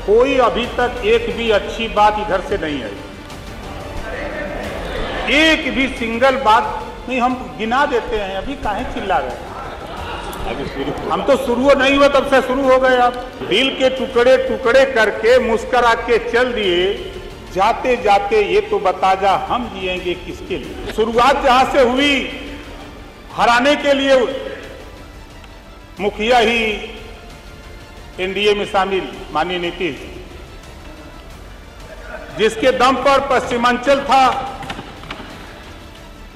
कोई अभी तक एक भी अच्छी बात इधर से नहीं आई, एक भी सिंगल बात नहीं। हम गिना देते हैं, अभी काहे चिल्ला रहे हैं? हम तो शुरू नहीं हुआ तब से शुरू हो गए। आप दिल के टुकड़े टुकड़े करके मुस्कुरा के चल दिए, जाते जाते ये तो बता जा हम जिएंगे किसके लिए। शुरुआत जहां से हुई, हराने के लिए मुखिया ही एनडीए में शामिल माननीय नीतीश, जिसके दम पर पश्चिमांचल था,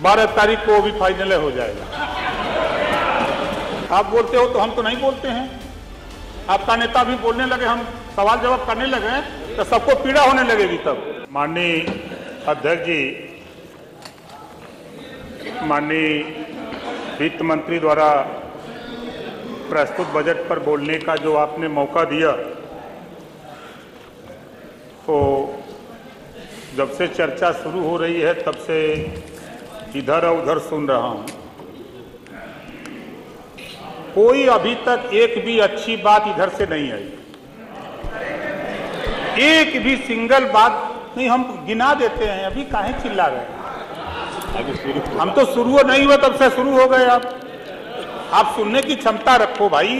12 तारीख को वो भी फाइनल हो जाएगा। आप बोलते हो तो हम तो नहीं बोलते हैं। आपका नेता भी बोलने लगे, हम सवाल जवाब करने लगे तो सबको पीड़ा होने लगेगी। तब माननीय अध्यक्ष जी, माननीय वित्त मंत्री द्वारा प्रस्तुत बजट पर बोलने का जो आपने मौका दिया, तो जब से चर्चा शुरू हो रही है तब से इधर और उधर सुन रहा हूं, कोई अभी तक एक भी अच्छी बात इधर से नहीं आई, एक भी सिंगल बात नहीं। हम गिना देते हैं, अभी काहे चिल्ला रहे हैं? हम तो शुरू नहीं हुआ तब से शुरू हो गए। आप सुनने की क्षमता रखो भाई।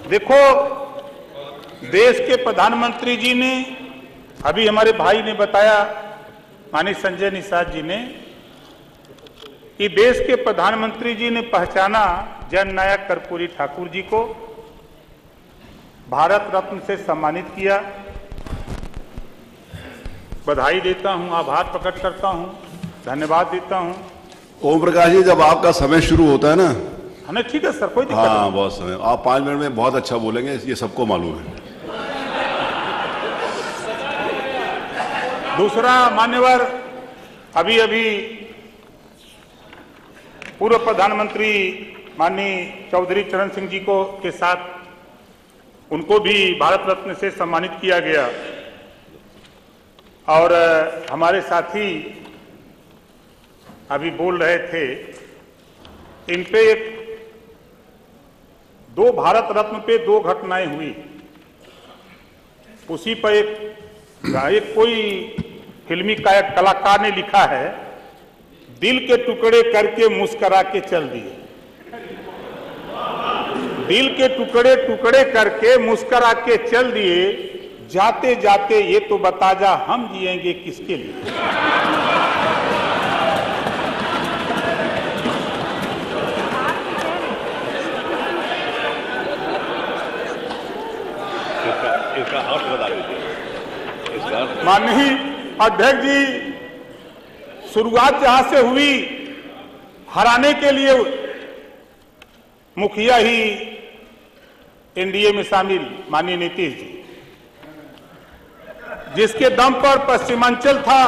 देखो, देश के प्रधानमंत्री जी ने, अभी हमारे भाई ने बताया, माननीय संजय निषाद जी ने, कि देश के प्रधानमंत्री जी ने पहचाना जननायक कर्पूरी ठाकुर जी को, भारत रत्न से सम्मानित किया। बधाई देता हूं, आभार प्रकट करता हूं, धन्यवाद देता हूं। ओम प्रकाश जी, जब आपका समय शुरू होता है ना, हमें ठीक है सर, कोई दिक्कत नहीं। हाँ, बहुत समय, आप 5 मिनट में बहुत अच्छा बोलेंगे, ये सबको मालूम है। दूसरा, मान्यवर, अभी अभी पूर्व प्रधानमंत्री माननीय चौधरी चरण सिंह जी को के साथ उनको भी भारत रत्न से सम्मानित किया गया। और हमारे साथी अभी बोल रहे थे, इन पे 2 भारत रत्न पे 2 घटनाएं हुई। उसी पर एक कोई फिल्मी कलाकार ने लिखा है, दिल के टुकड़े करके मुस्कुरा के चल दिए। दिल के टुकड़े टुकड़े करके मुस्कुरा के चल दिए, जाते जाते ये तो बता जा हम जिएंगे किसके लिए। माननीय अध्यक्ष जी, शुरुआत जहां से हुई, हराने के लिए मुखिया ही एनडीए में शामिल माननीय नीतीश जी, जिसके दम पर पश्चिमांचल था,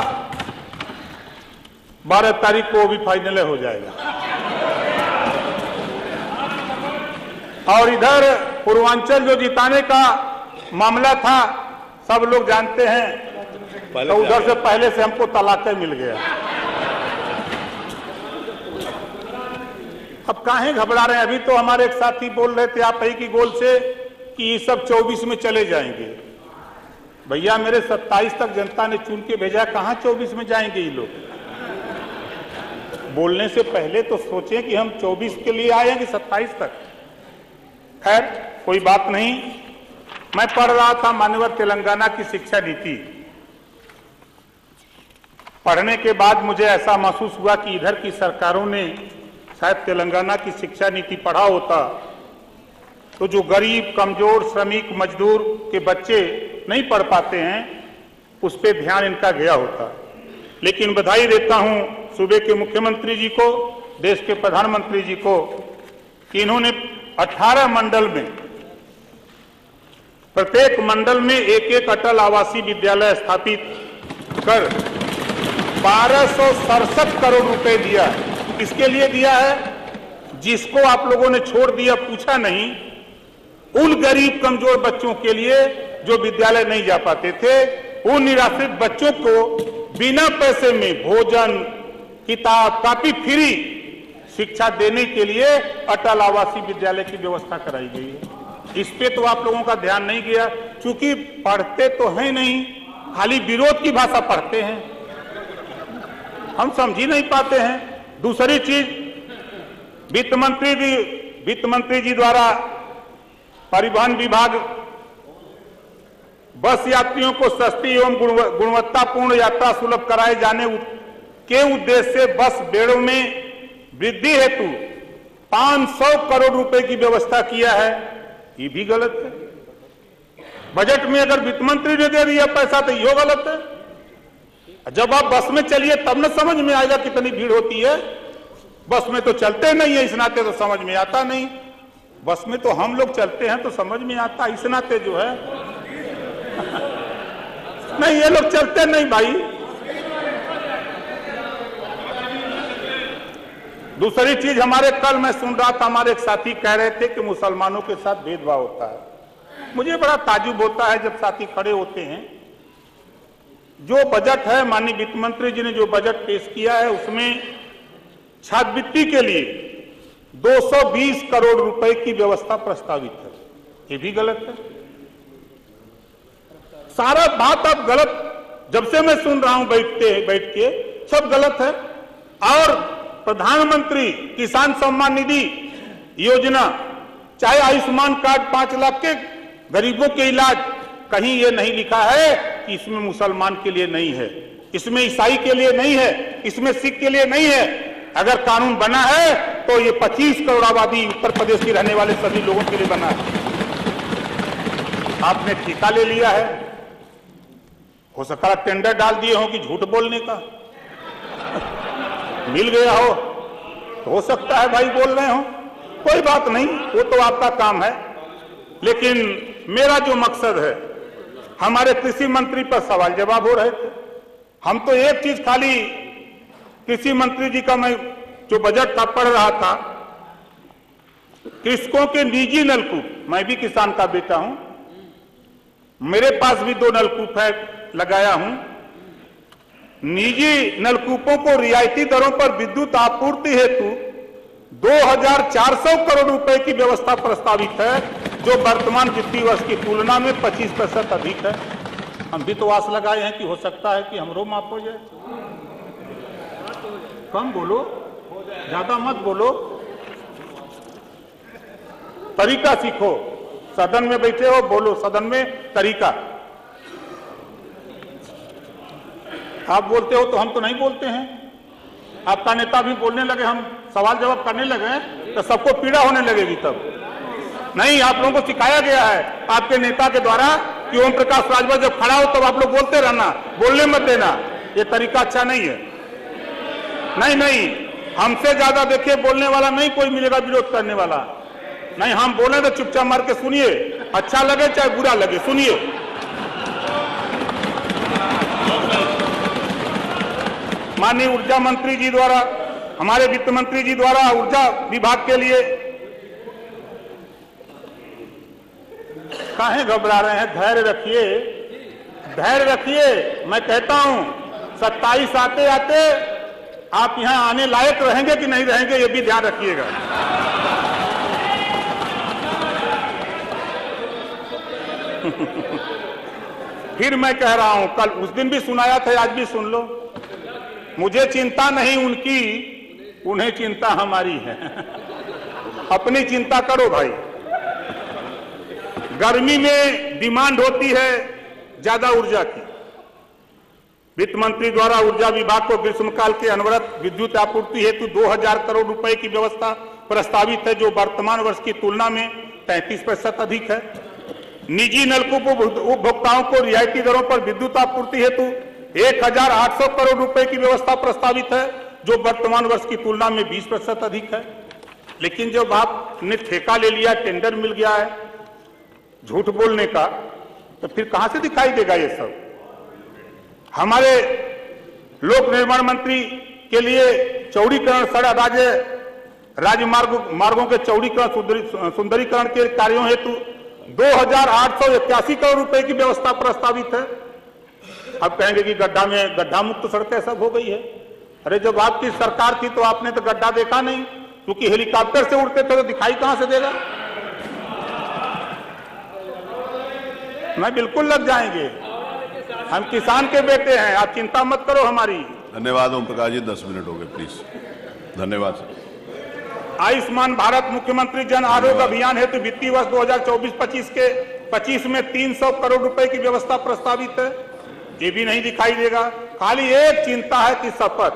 12 तारीख को वो भी फाइनल हो जाएगा। और इधर पूर्वांचल जो जिताने का मामला था, सब लोग जानते हैं, तो उधर से पहले से हमको तलाक मिल गया। अब काहे घबरा रहे हैं? अभी तो हमारे एक साथी बोल रहे थे आप ही की गोल से कि ये सब 24 में चले जाएंगे। भैया, मेरे 27 तक जनता ने चुन के भेजा, कहां 24 में जाएंगे ये लोग? बोलने से पहले तो सोचें कि हम 24 के लिए आए हैं कि 27 तक। खैर, कोई बात नहीं। मैं पढ़ रहा था मान्यवर तेलंगाना की शिक्षा नीति। पढ़ने के बाद मुझे ऐसा महसूस हुआ कि इधर की सरकारों ने शायद तेलंगाना की शिक्षा नीति पढ़ा होता तो जो गरीब, कमजोर, श्रमिक, मजदूर के बच्चे नहीं पढ़ पाते हैं, उस पर ध्यान इनका गया होता। लेकिन बधाई देता हूं सूबे के मुख्यमंत्री जी को, देश के प्रधानमंत्री जी को, कि इन्होंने 18 मंडल में, प्रत्येक मंडल में एक अटल आवासीय विद्यालय स्थापित कर 1267 करोड़ रुपए दिया। किसके लिए दिया है? जिसको आप लोगों ने छोड़ दिया, पूछा नहीं, उन गरीब कमजोर बच्चों के लिए जो विद्यालय नहीं जा पाते थे, उन निराश्रित बच्चों को बिना पैसे में भोजन, किताब, कापी फ्री शिक्षा देने के लिए अटल आवासीय विद्यालय की व्यवस्था कराई गई है। इस पे तो आप लोगों का ध्यान नहीं गया, क्योंकि पढ़ते तो हैं नहीं, खाली विरोध की भाषा पढ़ते हैं, हम समझ ही नहीं पाते हैं। दूसरी चीज, वित्त मंत्री जी द्वारा परिवहन विभाग बस यात्रियों को सस्ती एवं गुणवत्तापूर्ण यात्रा सुलभ कराए जाने के उद्देश्य से बस बेड़ों में वृद्धि हेतु 500 करोड़ रुपए की व्यवस्था किया है, ये भी गलत है। बजट में अगर वित्त मंत्री ने दे दिया पैसा तो ये गलत है। जब आप बस में चलिए तब न समझ में आएगा कितनी भीड़ होती है। बस में तो चलते नहीं है, इस नाते तो समझ में आता नहीं। बस में तो हम लोग चलते हैं तो समझ में आता, इस नाते जो है नहीं, ये लोग चलते नहीं भाई। दूसरी चीज, हमारे कल मैं सुन रहा था, हमारे एक साथी कह रहे थे कि मुसलमानों के साथ भेदभाव होता है। मुझे बड़ा ताज्जुब होता है जब साथी खड़े होते हैं। जो बजट है, माननीय वित्त मंत्री जी ने जो बजट पेश किया है, उसमें छात्रवृत्ति के लिए 220 करोड़ रुपए की व्यवस्था प्रस्तावित है, ये भी गलत है। सारा बात अब गलत, जब से मैं सुन रहा हूं बैठ के सब गलत है। और प्रधानमंत्री किसान सम्मान निधि योजना, चाहे आयुष्मान कार्ड 5 लाख के गरीबों के इलाज, कहीं ये नहीं लिखा है कि इसमें मुसलमान के लिए नहीं है, इसमें ईसाई के लिए नहीं है, इसमें सिख के लिए नहीं है। अगर कानून बना है तो ये 25 करोड़ आबादी उत्तर प्रदेश के रहने वाले सभी लोगों के लिए बना है। आपने ठेका ले लिया है, हो सकता है टेंडर डाल दिए हो कि झूठ बोलने का मिल गया हो सकता है भाई बोल रहे हो, कोई बात नहीं, वो तो आपका काम है। लेकिन मेरा जो मकसद है, हमारे कृषि मंत्री पर सवाल जवाब हो रहे थे। हम तो एक चीज खाली कृषि मंत्री जी का, मैं जो बजट था पढ़ रहा था, कृषकों के निजी नलकूप, मैं भी किसान का बेटा हूं, मेरे पास भी 2 नलकूप है, लगाया हूं। निजी नलकूपों को रियायती दरों पर विद्युत आपूर्ति हेतु 2400 करोड़ रुपए की व्यवस्था प्रस्तावित है, जो वर्तमान वित्तीय वर्ष की तुलना में 25% अधिक है। हम भी तो आस लगाए हैं कि हो सकता है कि हमरो माफ हो जाए। कम बोलो, ज्यादा मत बोलो, तरीका सीखो। सदन में बैठे हो, बोलो सदन में तरीका। आप बोलते हो तो हम तो नहीं बोलते हैं। आपका नेता भी बोलने लगे, हम सवाल जवाब करने लगे तो सबको पीड़ा होने लगेगी। तब नहीं, आप लोगों को सिखाया गया है आपके नेता के द्वारा कि ओम प्रकाश राजभर जब खड़ा हो तब आप लोग बोलते रहना, बोलने मत देना। ये तरीका अच्छा नहीं है। नहीं, हमसे ज्यादा देखिए बोलने वाला नहीं कोई मिलेगा, विरोध करने वाला नहीं। हम बोले तो चुपचाप मार के सुनिए, अच्छा लगे चाहे बुरा लगे, सुनिए। माननीय ऊर्जा मंत्री जी द्वारा, हमारे वित्त मंत्री जी द्वारा ऊर्जा विभाग के लिए, काहे घबरा रहे हैं? धैर्य रखिए, धैर्य रखिए। मैं कहता हूं 27 आते आते आप यहां आने लायक रहेंगे कि नहीं रहेंगे, ये भी ध्यान रखिएगा। फिर मैं कह रहा हूं, कल उस दिन भी सुनाया था, आज भी सुन लो। मुझे चिंता नहीं उनकी, उन्हें चिंता हमारी है। अपनी चिंता करो भाई। गर्मी में डिमांड होती है ज्यादा ऊर्जा की। वित्त मंत्री द्वारा ऊर्जा विभाग को ग्रीष्मकाल के अनवरत विद्युत आपूर्ति हेतु 2000 करोड़ रुपए की व्यवस्था प्रस्तावित है, जो वर्तमान वर्ष की तुलना में 33% अधिक है। निजी नलकूप उपभोक्ताओं को रियायती दरों पर विद्युत आपूर्ति हेतु 1800 करोड़ रुपए की व्यवस्था प्रस्तावित है, जो वर्तमान वर्ष की तुलना में 20% अधिक है। लेकिन जब आपने ठेका ले लिया, टेंडर मिल गया है झूठ बोलने का, तो फिर कहां से दिखाई देगा ये सब? हमारे लोक निर्माण मंत्री के लिए चौड़ीकरण, सड़क राजमार्गों के चौड़ीकरण, सुंदरीकरण के कार्यों हेतु 2881 करोड़ रुपए की व्यवस्था प्रस्तावित है। अब कहेंगे कि गड्ढा मुक्त सड़कें सब हो गई है। अरे जब आपकी सरकार थी तो आपने तो गड्ढा देखा नहीं, क्योंकि हेलीकॉप्टर से उड़ते थे तो दिखाई कहां से देगा? मैं बिल्कुल लग जाएंगे, हम किसान के बेटे हैं, आप चिंता मत करो हमारी। धन्यवाद ओम प्रकाश जी, 10 मिनट हो गए प्लीज। धन्यवाद सर। आयुष्मान भारत मुख्यमंत्री जन आरोग्य अभियान हेतु वित्तीय वर्ष 2024-25 में 300 करोड़ रुपए की व्यवस्था प्रस्तावित है, ये भी नहीं दिखाई देगा। खाली एक चिंता है कि शपथ,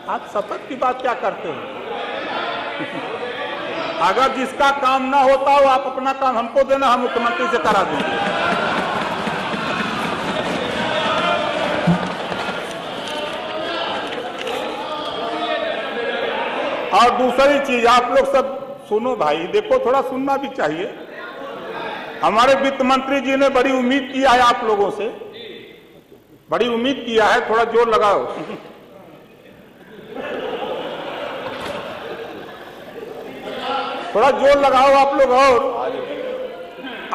आप शपथ की बात क्या करते हैं? अगर जिसका काम ना होता हो, आप अपना काम हमको देना, हम मुख्यमंत्री से करा देंगे। और दूसरी चीज, आप लोग सब सुनो भाई, देखो थोड़ा सुनना भी चाहिए। हमारे वित्त मंत्री जी ने बड़ी उम्मीद किया है आप लोगों से, बड़ी उम्मीद किया है, थोड़ा जोर लगाओ। थोड़ा जोर लगाओ आप लोग। और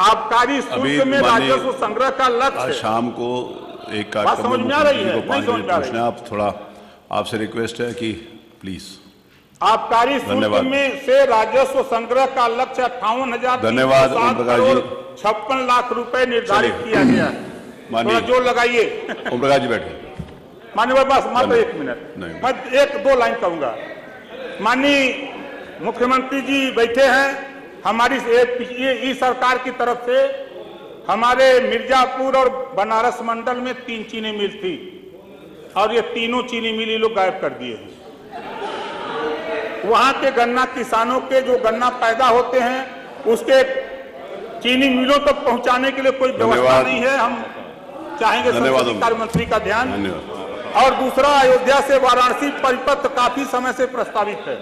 आबकारी शुल्क में राजस्व संग्रह का लक्ष्य, शाम को एक बात समझ में आ रही है? नहीं समझ में आ रही है? आप थोड़ा, आपसे रिक्वेस्ट है कि प्लीज। आबकारी शुल्क में से राजस्व संग्रह का लक्ष्य 58,356 लाख रुपए निर्धारित किया गया है। थोड़ा जोर लगाइए। ओम प्रकाश जी बैठे। माननीय बस मात्र 1 मिनट, मैं 1-2 लाइन कहूंगा। माननीय मुख्यमंत्री जी बैठे हैं, हमारी इस सरकार की तरफ से हमारे मिर्जापुर और बनारस मंडल में 3 चीनी मिल थी, और ये तीनों चीनी मिल लोग गायब कर दिए हैं। वहां के गन्ना किसानों के जो गन्ना पैदा होते हैं, उसके चीनी मिलों तक पहुंचाने के लिए कोई व्यवस्था नहीं है। हम चाहेंगे संसदीय कार्य मंत्री का ध्यान। और दूसरा, अयोध्या से वाराणसी परिपथ काफी समय से प्रस्तावित है,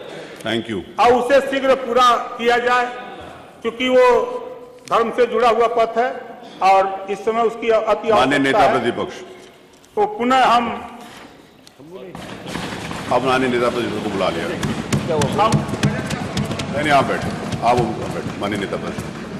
थैंक यू, और उसे शीघ्र पूरा किया जाए, क्योंकि वो धर्म से जुड़ा हुआ पथ है और इस समय उसकी अति माननीय नेता प्रतिपक्ष। तो पुनः हम अब माननीय नेता प्रतिपक्ष को बुला लिया। नहीं, आप बैठे, आप बैठे, माननीय नेता प्रतिपक्ष।